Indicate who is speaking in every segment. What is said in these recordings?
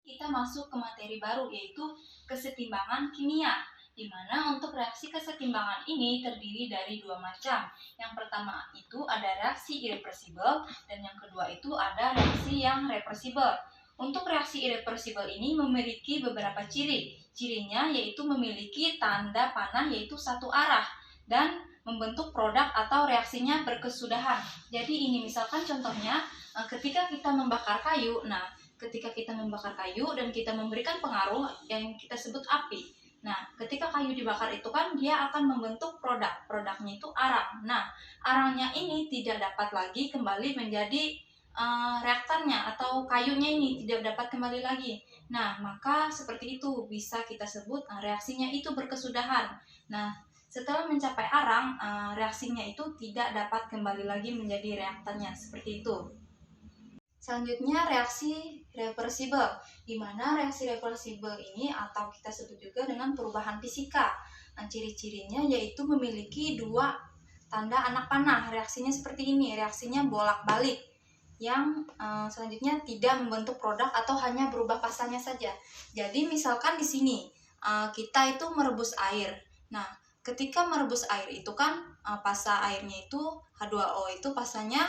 Speaker 1: Kita masuk ke materi baru, yaitu kesetimbangan kimia, di mana untuk reaksi kesetimbangan ini terdiri dari dua macam. Yang pertama itu ada reaksi irreversibel, dan yang kedua itu ada reaksi yang reversibel. Untuk reaksi irreversibel ini memiliki beberapa ciri. Cirinya yaitu memiliki tanda panah yaitu satu arah, dan membentuk produk atau reaksinya berkesudahan. Jadi ini misalkan contohnya ketika kita membakar kayu, ketika kita membakar kayu dan kita memberikan pengaruh yang kita sebut api. Nah, ketika kayu dibakar itu kan dia akan membentuk produk. Produknya itu arang. Nah, arangnya ini tidak dapat lagi kembali menjadi reaktannya atau kayunya ini tidak dapat kembali lagi. Nah, maka seperti itu bisa kita sebut reaksinya itu berkesudahan. Nah, setelah mencapai arang, reaksinya itu tidak dapat kembali lagi menjadi reaktannya. Seperti itu. Selanjutnya reaksi reversibel, di mana reaksi reversibel ini atau kita sebut juga dengan perubahan fisika. Nah, ciri-cirinya yaitu memiliki dua tanda anak panah. Reaksinya seperti ini, reaksinya bolak-balik. Yang selanjutnya tidak membentuk produk atau hanya berubah pasanya saja. Jadi misalkan di sini kita itu merebus air. Nah, ketika merebus air itu kan pasa airnya itu H2O itu pasanya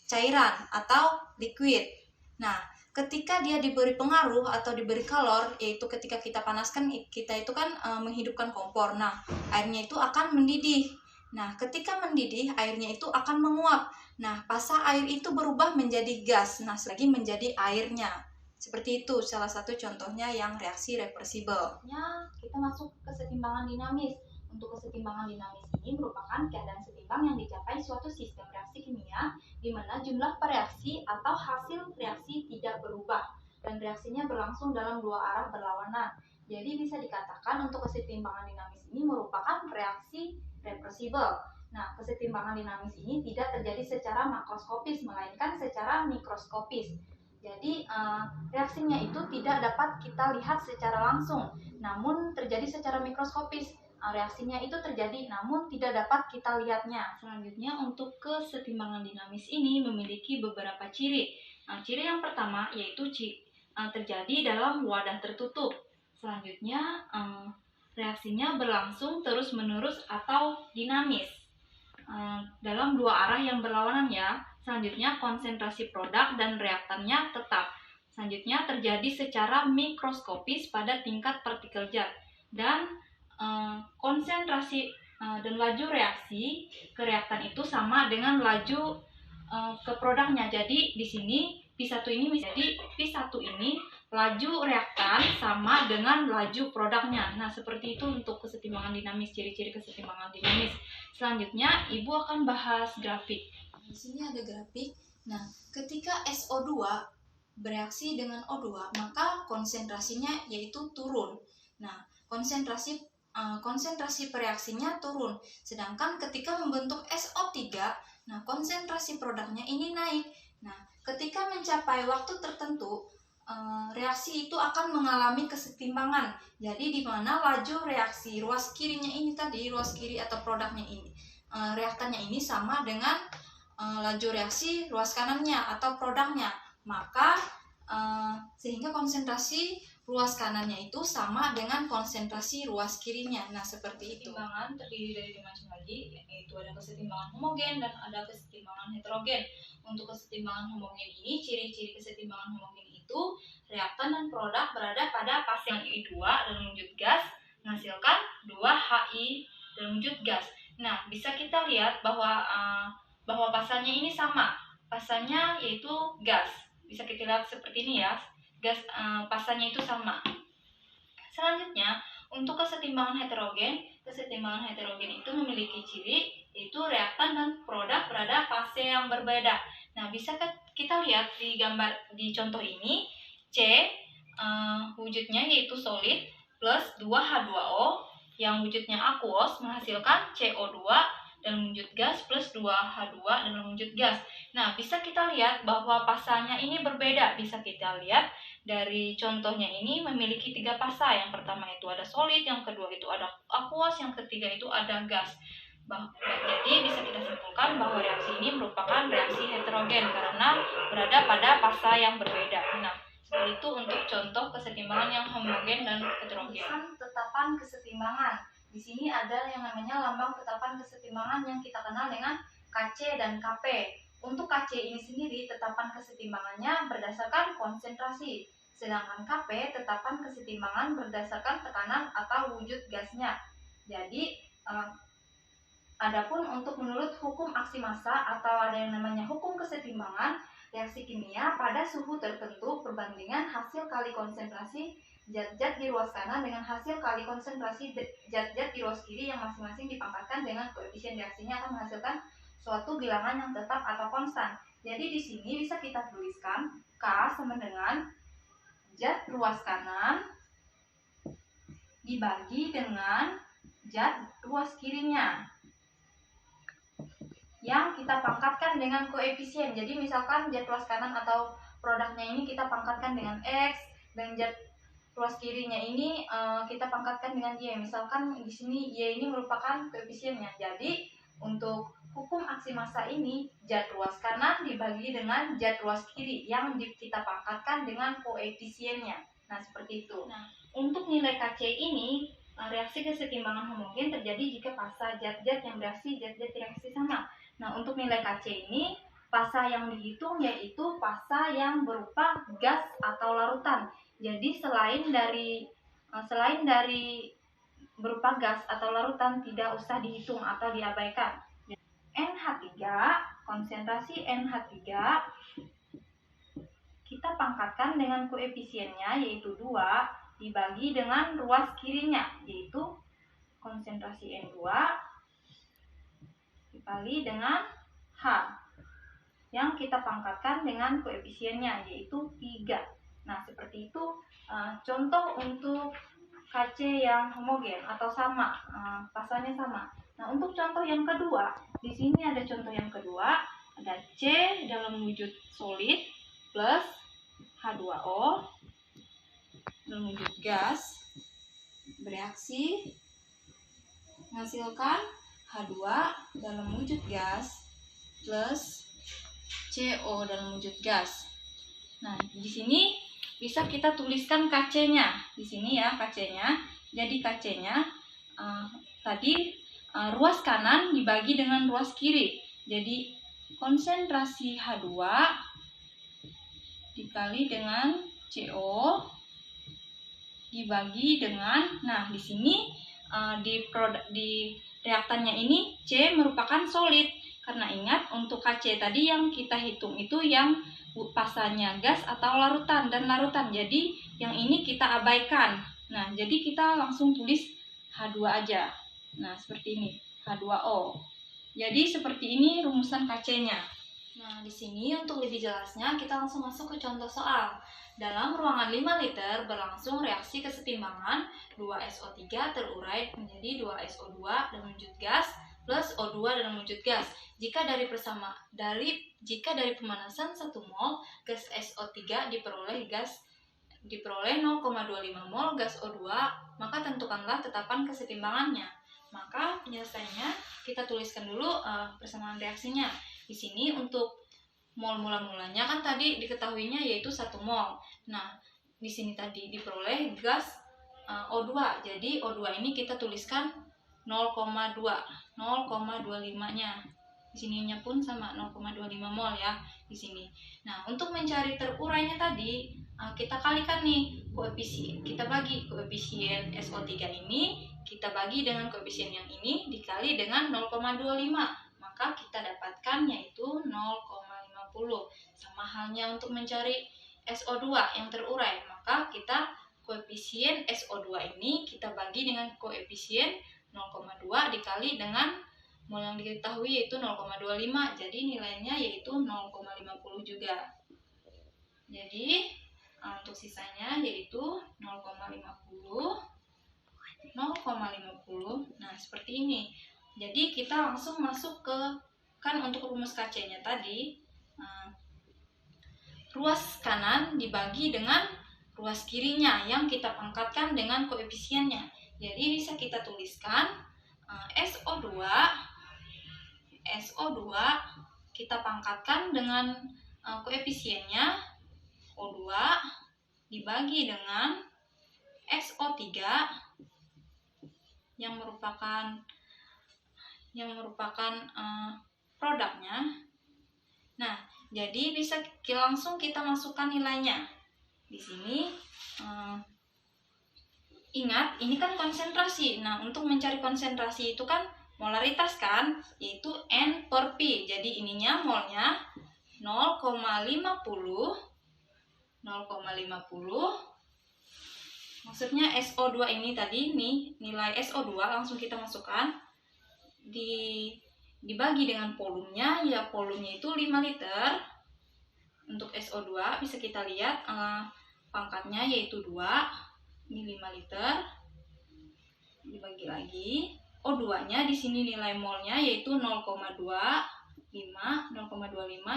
Speaker 1: cairan atau liquid. Nah, ketika dia diberi pengaruh atau diberi kalor, yaitu ketika kita panaskan, kita itu kan menghidupkan kompor. Nah, airnya itu akan mendidih. Nah, ketika mendidih, airnya itu akan menguap. Nah, pasa air itu berubah menjadi gas. Nah, lagi menjadi airnya. Seperti itu salah satu contohnya yang reaksi reversibel. Kita masuk ke kesetimbangan dinamis. Untuk kesetimbangan dinamis ini merupakan keadaan setimbang yang dicapai suatu sistem reaksi kimia di mana jumlah pereaksi atau hasil reaksi tidak berubah dan reaksinya berlangsung dalam dua arah berlawanan. Jadi bisa dikatakan untuk kesetimbangan dinamis ini merupakan reaksi reversibel. Nah, kesetimbangan dinamis ini tidak terjadi secara makroskopis melainkan secara mikroskopis. Jadi reaksinya itu tidak dapat kita lihat secara langsung, namun terjadi secara mikroskopis. Reaksinya itu terjadi namun tidak dapat kita lihatnya. Selanjutnya untuk kesetimbangan dinamis ini memiliki beberapa ciri. Ciri yang pertama yaitu terjadi dalam wadah tertutup. Selanjutnya reaksinya berlangsung terus-menerus atau dinamis dalam dua arah yang berlawanan ya. Selanjutnya konsentrasi produk dan reaktannya tetap. Selanjutnya terjadi secara mikroskopis pada tingkat partikel zat dan konsentrasi dan laju reaksi ke reaktan itu sama dengan laju ke produknya. Jadi di sini P1 ini menjadi P1 ini laju reaktan sama dengan laju produknya. Nah, seperti itu untuk kesetimbangan dinamis, ciri-ciri kesetimbangan dinamis. Selanjutnya, Ibu akan bahas grafik. Di sini ada grafik. Nah, ketika SO2 bereaksi dengan O2, maka konsentrasinya yaitu turun. Nah, konsentrasi pereaksinya turun. Sedangkan ketika membentuk SO3, nah konsentrasi produknya ini naik. Nah, ketika mencapai waktu tertentu, reaksi itu akan mengalami kesetimbangan. Jadi di mana laju reaksi ruas kirinya ini tadi, ruas kiri atau produknya ini, reaktannya ini sama dengan laju reaksi ruas kanannya atau produknya. Maka sehingga konsentrasi ruas kanannya itu sama dengan konsentrasi ruas kirinya. Nah, seperti itu. Kesetimbangan terdiri dari dua macam lagi, yaitu ada kesetimbangan homogen dan ada kesetimbangan heterogen. Untuk kesetimbangan homogen ini, ciri-ciri kesetimbangan homogen itu reaktan dan produk berada pada fase I2 dalam wujud gas menghasilkan 2HI dalam wujud gas. Nah, bisa kita lihat bahwa pasanya ini sama. Pasanya yaitu gas. Bisa kita lihat seperti ini ya. Gas pasanya itu sama. Selanjutnya, untuk kesetimbangan heterogen itu memiliki ciri yaitu reaktan dan produk berada fase yang berbeda. Nah, bisa kita lihat di gambar di contoh ini, C wujudnya yaitu solid plus 2H2O yang wujudnya aquos menghasilkan CO2 dalam wujud gas plus 2H2 dalam wujud gas. Nah, bisa kita lihat bahwa pasanya ini berbeda. Bisa kita lihat dari contohnya ini memiliki 3 pasa. Yang pertama itu ada solid, yang kedua itu ada aquos, yang ketiga itu ada gas. Jadi bisa kita simpulkan bahwa reaksi ini merupakan reaksi heterogen karena berada pada pasa yang berbeda. Nah, Seperti itu untuk contoh kesetimbangan yang homogen dan heterogen. Tetapan kesetimbangan. Di sini ada yang namanya lambang tetapan kesetimbangan yang kita kenal dengan Kc dan Kp. Untuk Kc ini sendiri tetapan kesetimbangannya berdasarkan konsentrasi, sedangkan Kp tetapan kesetimbangan berdasarkan tekanan atau wujud gasnya. Jadi adapun untuk menurut hukum aksi massa atau ada yang namanya hukum kesetimbangan reaksi kimia pada suhu tertentu perbandingan hasil kali konsentrasi zat-zat di ruas kanan dengan hasil kali konsentrasi zat-zat di ruas kiri yang masing-masing dipangkatkan dengan koefisien reaksinya akan menghasilkan suatu bilangan yang tetap atau konstan. Jadi di sini bisa kita tuliskan K sama dengan zat ruas kanan dibagi dengan zat ruas kirinya yang kita pangkatkan dengan koefisien. Jadi misalkan zat ruas kanan atau produknya ini kita pangkatkan dengan X dan zat ruas kirinya ini kita pangkatkan dengan Y. Misalkan di sini Y ini merupakan koefisiennya. Jadi untuk hukum aksi massa ini zat ruas kanan dibagi dengan zat ruas kiri yang kita pangkatkan dengan koefisiennya. Nah, seperti itu. Nah, untuk nilai Kc ini reaksi kesetimbangan homogen terjadi jika pasa zat-zat yang bereaksi zat-zat reaksi sama. Nah, untuk nilai Kc ini, pasa yang dihitung yaitu pasa yang berupa gas atau larutan. Jadi selain dari berupa gas atau larutan tidak usah dihitung atau diabaikan. NH3, konsentrasi NH3 kita pangkatkan dengan koefisiennya yaitu 2 dibagi dengan ruas kirinya yaitu konsentrasi N2 dikali dengan H yang kita pangkatkan dengan koefisiennya yaitu 3. Nah, seperti itu contoh untuk Kc yang homogen atau sama, pasanya sama. Nah, untuk contoh yang kedua, di sini ada contoh yang kedua, ada C dalam wujud solid plus H2O dalam wujud gas bereaksi menghasilkan H2 dalam wujud gas plus CO dalam wujud gas. Nah, di sini bisa kita tuliskan Kc-nya. Di sini ya Kc-nya. Jadi Kc-nya tadi ruas kanan dibagi dengan ruas kiri. Jadi konsentrasi H2 dikali dengan CO dibagi dengan, nah di sini di reaktannya ini C merupakan solid. Karena ingat untuk Kc tadi yang kita hitung itu yang pasanya gas atau larutan dan larutan. Jadi yang ini kita abaikan. Nah, jadi kita langsung tulis H2 aja. Nah, seperti ini, H2O. Jadi seperti ini rumusan Kc-nya. Nah, di sini untuk lebih jelasnya kita langsung masuk ke contoh soal. Dalam ruangan 5 liter berlangsung reaksi kesetimbangan 2SO3 terurai menjadi 2SO2 dalam wujud gas plus O2 dalam wujud gas. Jika dari pemanasan 1 mol gas SO3 diperoleh 0,25 mol gas O2, maka tentukanlah tetapan kesetimbangannya. Maka penyelesaiannya kita tuliskan dulu persamaan reaksinya. Di sini untuk mol mula-mulanya kan tadi diketahuinya yaitu 1 mol. Nah, di sini tadi diperoleh gas O2. Jadi O2 ini kita tuliskan 0,25-nya. Di sininya pun sama 0,25 mol ya di sini. Nah, untuk mencari terurainya tadi kita kalikan nih koefisien. Kita bagi koefisien SO3 ini kita bagi dengan koefisien yang ini dikali dengan 0,25. Maka kita dapatkan yaitu 0,50. Sama halnya untuk mencari SO2 yang terurai, maka kita koefisien SO2 ini kita bagi dengan koefisien 0,2 dikali dengan mol yang diketahui yaitu 0,25. Jadi nilainya yaitu 0,50 juga. Jadi untuk sisanya yaitu 0,50. Nah, seperti ini. Jadi kita langsung masuk ke, kan untuk rumus Kc-nya tadi ruas kanan dibagi dengan ruas kirinya yang kita pangkatkan dengan koefisiennya. Jadi bisa kita tuliskan SO2 kita pangkatkan dengan koefisiennya O2 dibagi dengan SO3 yang merupakan produknya. Nah, jadi bisa langsung kita masukkan nilainya. Di sini ingat, ini kan konsentrasi. Nah, untuk mencari konsentrasi itu kan molaritas kan, yaitu N per P. Jadi ininya molnya 0,50. Maksudnya SO2 ini tadi nih, nilai SO2 langsung kita masukkan. Dibagi dengan volumenya, ya volumenya itu 5 liter. Untuk SO2 bisa kita lihat pangkatnya yaitu 2. Ini 5 liter. Dibagi lagi. O2-nya di sini nilai molnya yaitu 0,25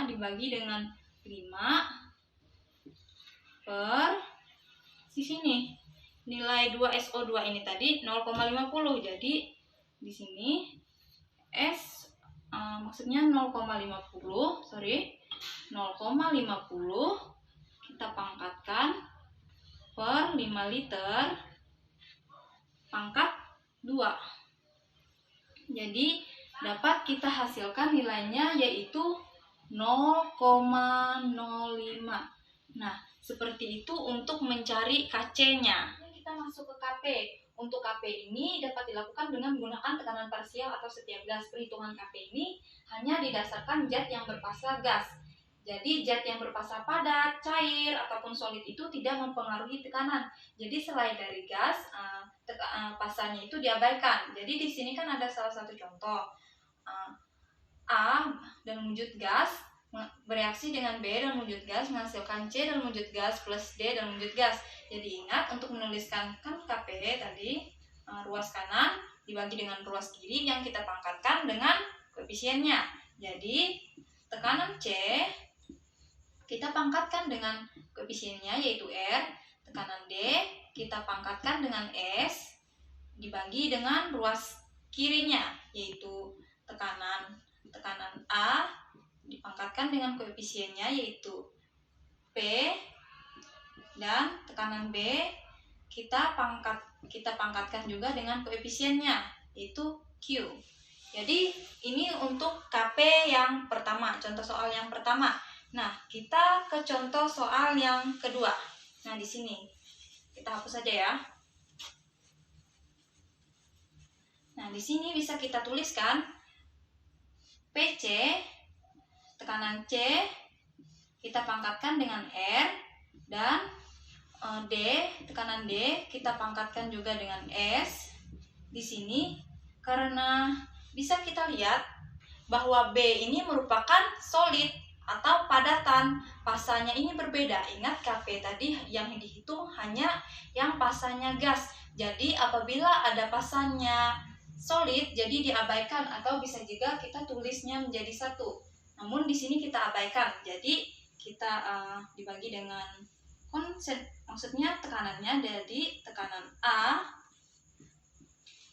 Speaker 1: dibagi dengan 5 per di sini nilai 2SO2 ini tadi 0,50. Jadi di sini maksudnya 0,50 kita pangkatkan per 5 liter pangkat 2. Jadi dapat kita hasilkan nilainya yaitu 0,05. Nah, seperti itu untuk mencari KC-nya. Kita masuk ke KP. Untuk KP ini dapat dilakukan dengan menggunakan tekanan parsial atau setiap gas. Perhitungan KP ini hanya didasarkan zat yang berfasa gas. Jadi zat yang berfasa padat, cair, ataupun solid itu tidak mempengaruhi tekanan. Jadi selain dari gas, fasanya itu diabaikan. Jadi di sini kan ada salah satu contoh. A dalam wujud gas bereaksi dengan B dalam wujud gas menghasilkan C dalam wujud gas plus D dalam wujud gas. Jadi ingat untuk menuliskan kan KP tadi, ruas kanan dibagi dengan ruas kiri yang kita pangkatkan dengan koefisiennya. Jadi tekanan C kita pangkatkan dengan koefisiennya yaitu R. Tekanan D kita pangkatkan dengan S dibagi dengan ruas kirinya yaitu tekanan A dipangkatkan dengan koefisiennya yaitu P, dan tekanan B kita pangkatkan juga dengan koefisiennya yaitu Q. Jadi ini untuk KP yang pertama, contoh soal yang pertama. Nah, kita ke contoh soal yang kedua. Nah, di sini kita hapus saja ya. Nah, di sini bisa kita tuliskan PC, tekanan C kita pangkatkan dengan R, dan tekanan D kita pangkatkan juga dengan S. Di sini karena bisa kita lihat bahwa B ini merupakan solid atau padatan, fasanya ini berbeda. Ingat KP tadi yang dihitung hanya yang fasanya gas. Jadi apabila ada fasanya solid jadi diabaikan, atau bisa juga kita tulisnya menjadi satu. Namun di sini kita abaikan. Jadi kita dibagi dengan maksudnya tekanannya, jadi tekanan A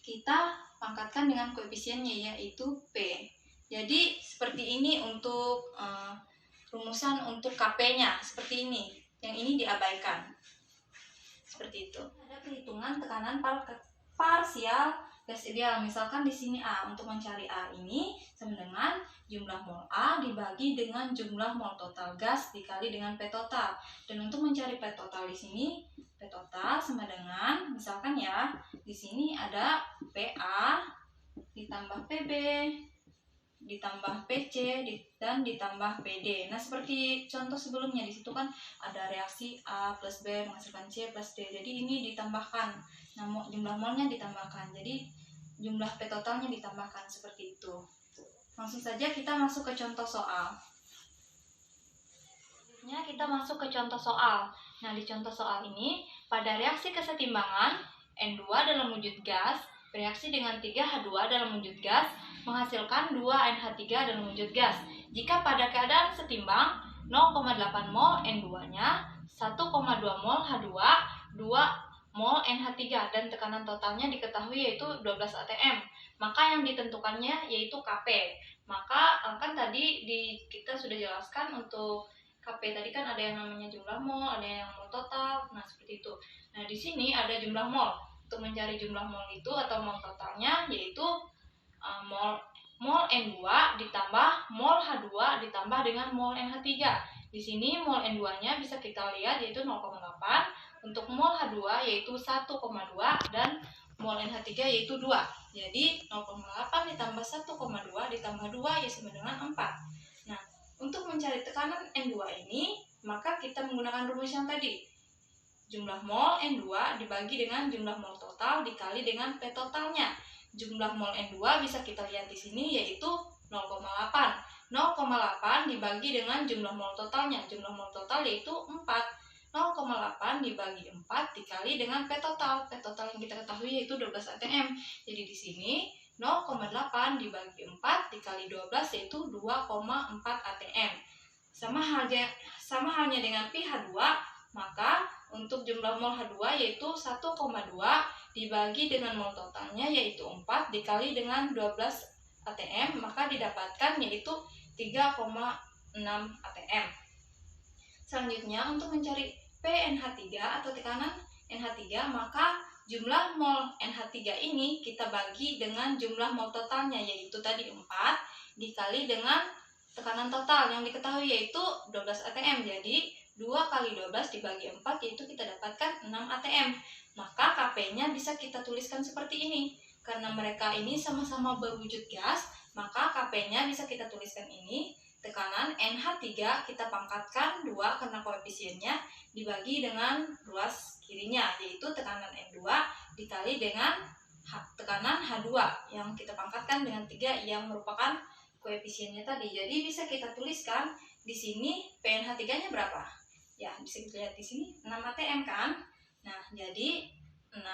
Speaker 1: kita pangkatkan dengan koefisiennya yaitu P. Jadi seperti ini untuk rumusan untuk KP-nya, seperti ini. Yang ini diabaikan. Seperti itu. Ada perhitungan tekanan parsial gas ideal. Misalkan di sini A. Untuk mencari A ini sama dengan jumlah mol A dibagi dengan jumlah mol total gas dikali dengan P total. Dan untuk mencari P total di sini, P total sama dengan, misalkan ya, di sini ada PA ditambah PB ditambah PC dan ditambah PD. Nah, seperti contoh sebelumnya, di situ kan ada reaksi A plus B menghasilkan C plus D. Jadi ini ditambahkan. Nah, jumlah molnya ditambahkan. Jadi jumlah P totalnya ditambahkan, seperti itu. Langsung saja kita masuk ke contoh soal. Selanjutnya kita masuk ke contoh soal. Nah, di contoh soal ini, pada reaksi kesetimbangan N2 dalam wujud gas bereaksi dengan 3H2 dalam wujud gas menghasilkan 2NH3 dalam wujud gas. Jika pada keadaan setimbang 0,8 mol N2-nya, 1,2 mol H2, 2 mol NH3, dan tekanan totalnya diketahui yaitu 12 atm. Maka yang ditentukannya yaitu KP. Maka kan tadi kita sudah jelaskan untuk Kp tadi kan ada yang namanya jumlah mol, ada yang mol total. Nah, seperti itu. Nah, di sini ada jumlah mol. Untuk mencari jumlah mol itu atau mol totalnya yaitu mol N2 ditambah mol H2 ditambah dengan mol NH3. Di sini mol N2-nya bisa kita lihat yaitu 0,8, untuk mol H2 yaitu 1,2 dan mol NH3 yaitu 2. Jadi 0,8 ditambah 1,2 ditambah 2 ya sama dengan 4. Nah, untuk mencari tekanan N2 ini, maka kita menggunakan rumus yang tadi. Jumlah mol N2 dibagi dengan jumlah mol total dikali dengan P totalnya. Jumlah mol N2 bisa kita lihat di sini yaitu 0,8. 0,8 dibagi dengan jumlah mol totalnya. Jumlah mol total yaitu 4. 0,8 dibagi 4 dikali dengan P total. P total yang kita ketahui yaitu 12 atm. Jadi di sini 0,8 dibagi 4 dikali 12 yaitu 2,4 atm. Sama halnya dengan pi H2, maka untuk jumlah mol H2 yaitu 1,2 dibagi dengan mol totalnya yaitu 4 dikali dengan 12 atm, maka didapatkan yaitu 3,6 atm. Selanjutnya untuk mencari PNH3 atau tekanan NH3, maka jumlah mol NH3 ini kita bagi dengan jumlah mol totalnya yaitu tadi 4 dikali dengan tekanan total yang diketahui yaitu 12 atm. Jadi 2 kali 12 dibagi 4 yaitu kita dapatkan 6 atm. Maka Kp-nya bisa kita tuliskan seperti ini. Karena mereka ini sama-sama berwujud gas, maka Kp-nya bisa kita tuliskan ini. Tekanan NH3 kita pangkatkan 2 karena koefisiennya dibagi dengan ruas kirinya, yaitu tekanan N2 dikali dengan tekanan H2 yang kita pangkatkan dengan 3 yang merupakan koefisiennya tadi. Jadi bisa kita tuliskan di sini PNH3-nya berapa? Ya, bisa kita lihat di sini 6 atm kan? Nah, jadi 6,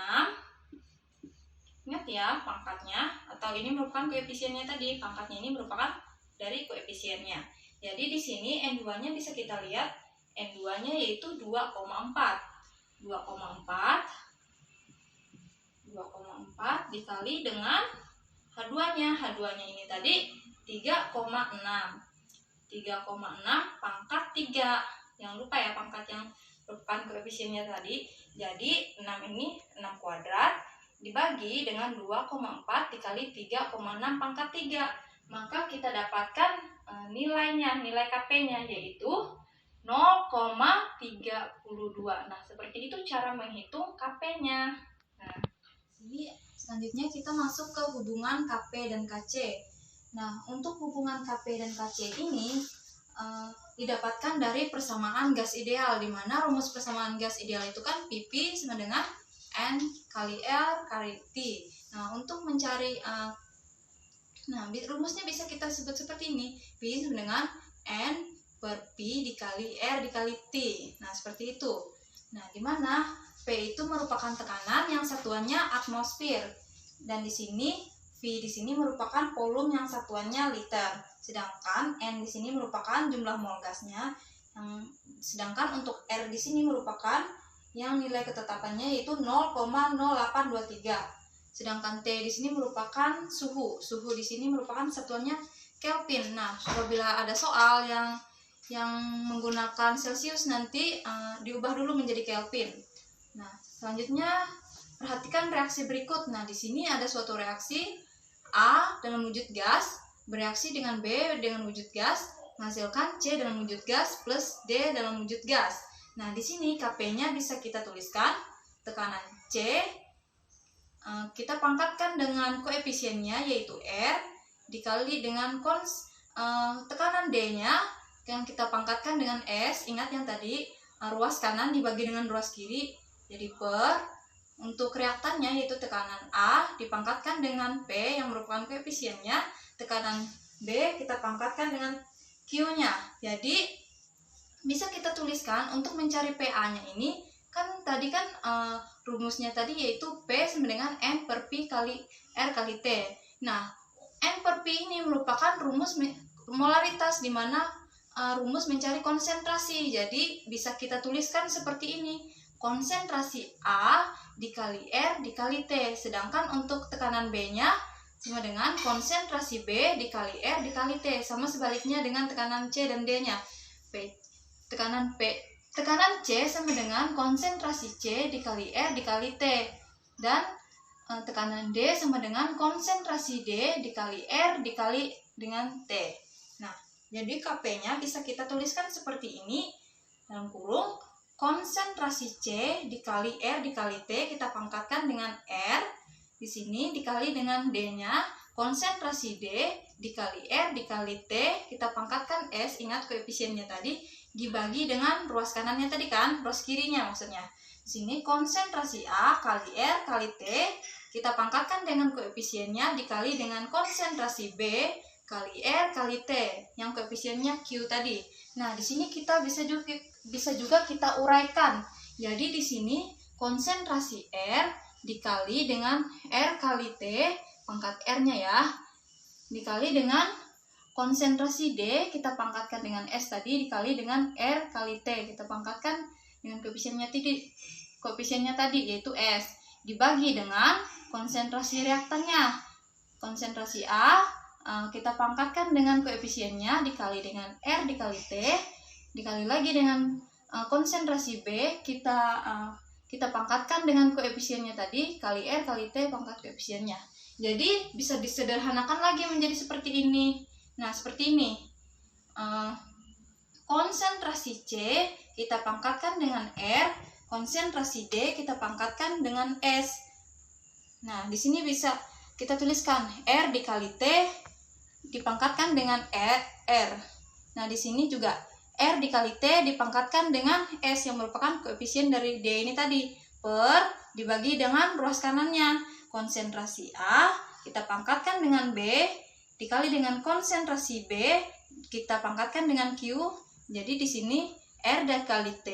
Speaker 1: ingat ya pangkatnya, atau ini merupakan koefisiennya tadi. Pangkatnya ini merupakan dari koefisiennya. Jadi di sini N2-nya bisa kita lihat, N2-nya yaitu 2,4 dikali dengan H2-nya. H2-nya ini tadi 3,6 pangkat 3. Jangan lupa ya pangkat yang merupakan koefisiennya tadi. Jadi 6 ini 6 kuadrat dibagi dengan 2,4 dikali 3,6 pangkat 3. Maka kita dapatkan nilainya, nilai Kp-nya yaitu 0,32. Nah, seperti itu cara menghitung Kp-nya. Nah, jadi selanjutnya kita masuk ke hubungan Kp dan Kc. Nah, untuk hubungan Kp dan Kc ini didapatkan dari persamaan gas ideal, di mana rumus persamaan gas ideal itu kan Pp sama dengan N kali L kali T. Nah, untuk mencari rumusnya bisa kita sebut seperti ini. P sama dengan N per P dikali R dikali T. Nah, seperti itu. Nah, di mana P itu merupakan tekanan yang satuannya atmosfer. Dan di sini V di sini merupakan volume yang satuannya liter. Sedangkan N di sini merupakan jumlah mol gasnya. Sedangkan untuk R di sini merupakan yang nilai ketetapannya yaitu 0,0823. Sedangkan T di sini merupakan suhu. Suhu di sini merupakan satuannya Kelvin. Nah, apabila ada soal yang menggunakan Celsius nanti diubah dulu menjadi Kelvin. Nah, selanjutnya perhatikan reaksi berikut. Nah, di sini ada suatu reaksi A dalam wujud gas bereaksi dengan B dengan wujud gas, menghasilkan C dalam wujud gas plus D dalam wujud gas. Nah, di sini Kp-nya bisa kita tuliskan tekanan C kita pangkatkan dengan koefisiennya yaitu R dikali dengan tekanan D-nya yang kita pangkatkan dengan S. Ingat yang tadi ruas kanan dibagi dengan ruas kiri, jadi per untuk reaktannya yaitu tekanan A dipangkatkan dengan P yang merupakan koefisiennya, tekanan B kita pangkatkan dengan Q-nya. Jadi bisa kita tuliskan untuk mencari PA-nya ini kan tadi kan rumusnya tadi yaitu P sama dengan N per P kali R kali T. Nah, N per P ini merupakan rumus molaritas di mana rumus mencari konsentrasi. Jadi bisa kita tuliskan seperti ini. Konsentrasi A dikali R dikali T. Sedangkan untuk tekanan B-nya sama dengan konsentrasi B dikali R dikali T. Sama sebaliknya dengan tekanan C dan D-nya. tekanan P. Tekanan C sama dengan konsentrasi C dikali R dikali T. Dan tekanan D sama dengan konsentrasi D dikali R dikali dengan T. Nah, jadi Kp-nya bisa kita tuliskan seperti ini. Dalam kurung, konsentrasi C dikali R dikali T kita pangkatkan dengan R. Di sini dikali dengan D-nya. Konsentrasi D dikali R dikali T kita pangkatkan S. Ingat koefisiennya tadi dibagi dengan ruas kanannya tadi kan, ruas kirinya maksudnya. Di sini konsentrasi A kali R kali T kita pangkatkan dengan koefisiennya dikali dengan konsentrasi B kali R kali T yang koefisiennya Q tadi. Nah, di sini kita bisa juga kita uraikan. Jadi di sini konsentrasi R dikali dengan R kali T, pangkat R-nya ya, dikali dengan konsentrasi D, kita pangkatkan dengan S tadi, dikali dengan R kali T, kita pangkatkan dengan koefisiennya tadi, yaitu S, dibagi dengan konsentrasi reaktannya. Konsentrasi A, kita pangkatkan dengan koefisiennya, dikali dengan R dikali T, dikali lagi dengan konsentrasi B, kita pangkatkan dengan koefisiennya tadi, kali R kali T pangkat koefisiennya. Jadi bisa disederhanakan lagi menjadi seperti ini. Nah, seperti ini. Konsentrasi C kita pangkatkan dengan R, konsentrasi D kita pangkatkan dengan S. Nah, di sini bisa kita tuliskan R dikali T dipangkatkan dengan R. Nah, di sini juga R dikali T dipangkatkan dengan S yang merupakan koefisien dari D ini tadi, per dibagi dengan ruas kanannya. Konsentrasi A kita pangkatkan dengan B dikali dengan konsentrasi B kita pangkatkan dengan Q. Jadi di sini R dikali T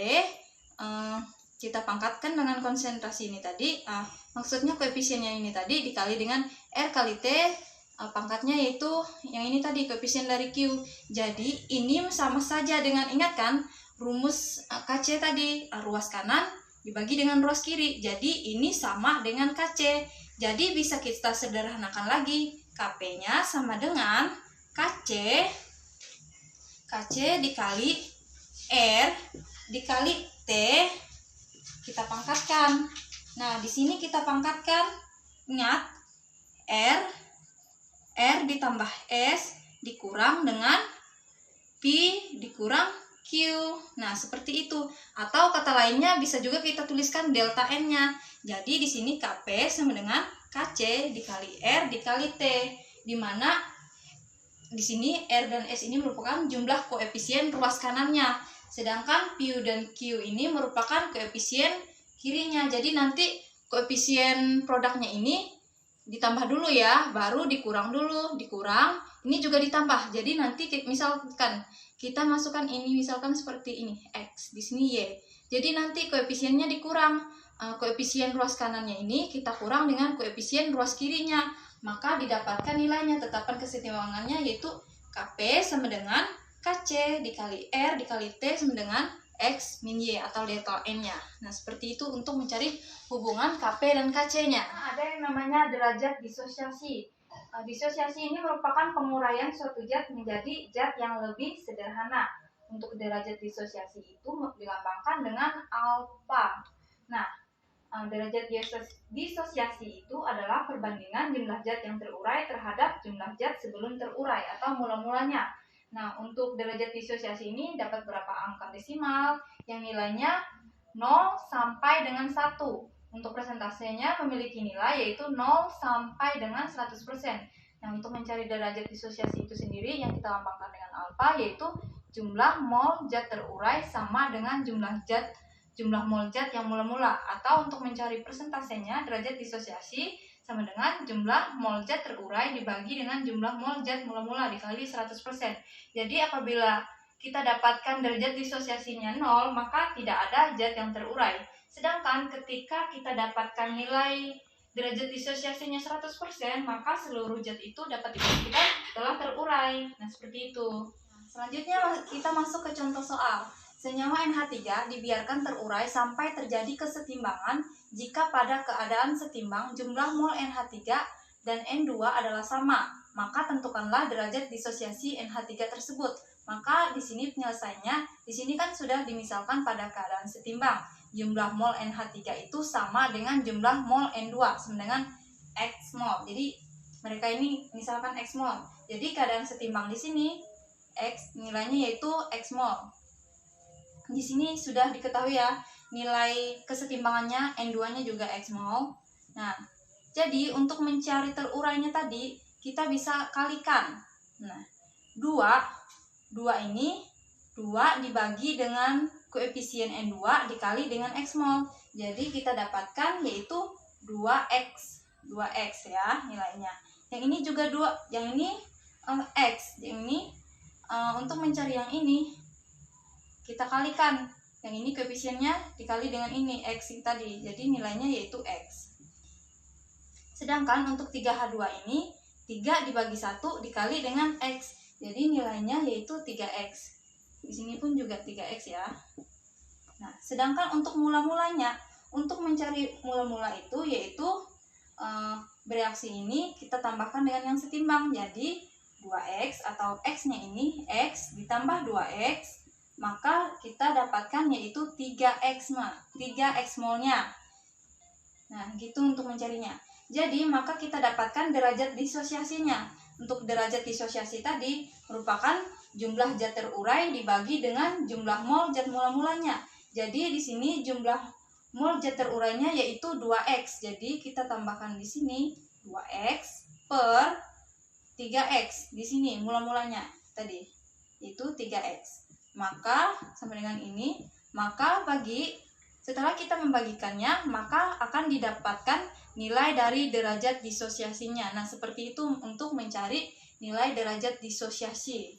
Speaker 1: kita pangkatkan dengan konsentrasi ini tadi. Maksudnya koefisiennya ini tadi dikali dengan R kali T, pangkatnya yaitu yang ini tadi koefisien dari Q. Jadi ini sama saja dengan, ingat kan rumus KC tadi, ruas kanan dibagi dengan ruas kiri. Jadi ini sama dengan KC. Jadi bisa kita sederhanakan lagi, Kp-nya sama dengan KC dikali R dikali T kita pangkatkan. Nah, di sini kita pangkatkan, ingat R ditambah S dikurang dengan P dikurang Q. Nah, seperti itu. Atau kata lainnya bisa juga kita tuliskan delta N-nya. Jadi di sini Kp sama dengan Kc dikali R dikali T, di mana di sini R dan S ini merupakan jumlah koefisien ruas kanannya, sedangkan P dan Q ini merupakan koefisien kirinya. Jadi nanti koefisien produknya ini ditambah dulu ya, baru dikurang dulu, dikurang, ini juga ditambah. Jadi nanti misalkan kita masukkan ini, misalkan seperti ini, X, di sini Y. Jadi nanti koefisiennya dikurang, koefisien ruas kanannya ini kita kurang dengan koefisien ruas kirinya, maka didapatkan nilainya, tetapan kesetimbangannya yaitu Kp sama dengan Kc dikali R dikali T sama dengan X min Y atau delta N-nya. Nah, seperti itu untuk mencari hubungan Kp dan Kc-nya. Ada yang namanya derajat disosiasi. Disosiasi ini merupakan penguraian suatu zat menjadi zat yang lebih sederhana. Untuk derajat disosiasi itu dilambangkan dengan alfa. Nah, derajat disosiasi itu adalah perbandingan jumlah zat yang terurai terhadap jumlah zat sebelum terurai atau mula-mulanya. Nah, untuk derajat disosiasi ini dapat berapa angka desimal yang nilainya 0 sampai dengan 1. Untuk persentasenya memiliki nilai yaitu 0 sampai dengan 100%. Nah, untuk mencari derajat disosiasi itu sendiri yang kita lambangkan dengan alfa yaitu jumlah mol zat terurai sama dengan jumlah mol zat yang mula-mula, atau untuk mencari persentasenya derajat disosiasi sama dengan jumlah mol zat terurai dibagi dengan jumlah mol zat mula-mula dikali 100%. Jadi apabila kita dapatkan derajat disosiasinya 0, maka tidak ada zat yang terurai. Sedangkan ketika kita dapatkan nilai derajat disosiasinya 100%, maka seluruh zat itu dapat dipastikan telah terurai. Nah, seperti itu. Selanjutnya kita masuk ke contoh soal. Senyawa NH3 dibiarkan terurai sampai terjadi kesetimbangan jika pada keadaan setimbang jumlah mol NH3 dan N2 adalah sama. Maka tentukanlah derajat disosiasi NH3 tersebut. Maka di sini penyelesaiannya, di sini kan sudah dimisalkan pada keadaan setimbang. Jumlah mol NH3 itu sama dengan jumlah mol N2 sama dengan X mol. Jadi mereka ini misalkan X mol. Jadi keadaan setimbang di sini X nilainya yaitu X mol. Di sini sudah diketahui ya, nilai kesetimbangannya N2-nya juga X mol. Nah, jadi untuk mencari terurainya tadi kita bisa kalikan. Nah, 2 ini 2 dibagi dengan koefisien N2 dikali dengan X mol. Jadi kita dapatkan yaitu 2X ya nilainya. Yang ini juga 2, yang ini X. Yang ini untuk mencari yang ini kita kalikan. Yang ini koefisiennya dikali dengan ini X tadi. Jadi nilainya yaitu X. Sedangkan untuk 3H2 ini 3 dibagi 1 dikali dengan X. Jadi nilainya yaitu 3X. Di sini pun juga 3X ya. Nah, sedangkan untuk mula-mulanya, untuk mencari mula-mula itu yaitu bereaksi ini kita tambahkan dengan yang setimbang. Jadi 2X atau X-nya ini X ditambah 2X, maka kita dapatkan yaitu 3X molnya. Nah, gitu untuk mencarinya. Jadi, maka kita dapatkan derajat disosiasinya. Untuk derajat disosiasi tadi merupakan jumlah zat terurai dibagi dengan jumlah mol zat mula-mulanya. Jadi di sini jumlah mol zat terurainya yaitu 2X. Jadi kita tambahkan di sini 2X per 3X. Di sini mula-mulanya tadi itu 3X. Maka sama dengan ini, maka setelah kita membagikannya, maka akan didapatkan nilai dari derajat disosiasinya. Nah, seperti itu untuk mencari nilai derajat disosiasi.